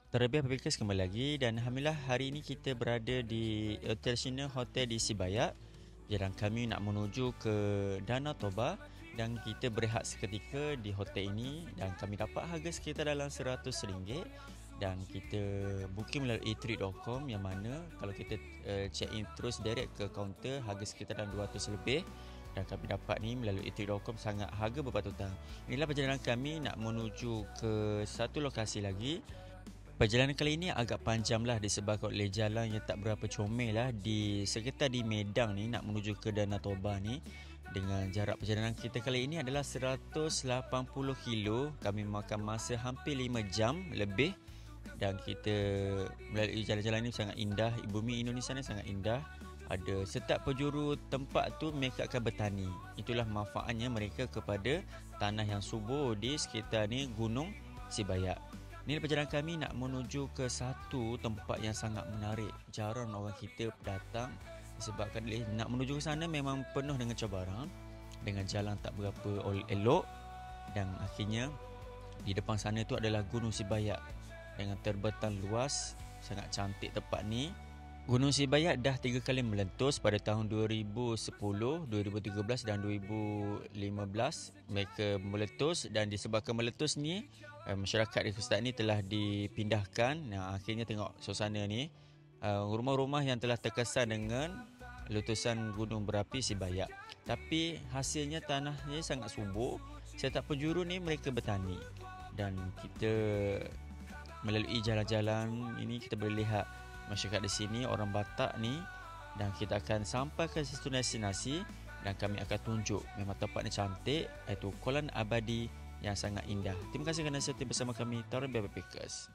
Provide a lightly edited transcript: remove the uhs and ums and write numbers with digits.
Terlebih Backpackers kembali lagi dan Alhamdulillah hari ini kita berada di International Hotel di Sibayak. Jalan kami nak menuju ke Danau Toba dan kita berehat seketika di hotel ini dan kami dapat harga sekitar dalam RM100 dan kita booking melalui trip.com yang mana kalau kita check in terus direct ke kaunter harga sekitar dalam RM200 lebih dan kami dapat ni melalui trip.com sangat harga berpatutan. Inilah perjalanan kami nak menuju ke satu lokasi lagi. Perjalanan kali ini agak panjang lah disebabkan oleh jalan yang tak berapa comel lah di sekitar di Medang ni nak menuju ke Danau Toba ni. Dengan jarak perjalanan kita kali ini adalah 180 kilo. Kami memakan masa hampir 5 jam lebih dan kita melalui jalan-jalan ini sangat indah. Bumi Indonesia ni sangat indah. Ada setiap penjuru tempat tu mereka akan bertani. Itulah manfaatnya mereka kepada tanah yang subur di sekitar ni Gunung Sibayak. Ini perjalanan kami nak menuju ke satu tempat yang sangat menarik. Jarang orang kita datang disebabkan nak menuju ke sana memang penuh dengan cabaran, dengan jalan tak berapa elok dan akhirnya di depan sana itu adalah Gunung Sibayak dengan terbentang luas. Sangat cantik tempat ni. Gunung Sibayak dah 3 kali meletus pada tahun 2010, 2013 dan 2015 mereka meletus dan disebabkan meletus ni masyarakat di Kustad ni telah dipindahkan. Akhirnya tengok suasana ni rumah-rumah yang telah terkesan dengan letusan gunung berapi Sibayak. Tapi hasilnya tanahnya sangat subur. Setiap penjuru ni mereka bertani dan kita melalui jalan-jalan ini kita boleh lihat masyarakat di sini, orang Batak ni, dan kita akan sampai ke satu destinasi dan kami akan tunjuk memang tempat ni cantik, iaitu Kolam Abadi yang sangat indah. Terima kasih kerana setia bersama kami, Tarbiah Backpackers.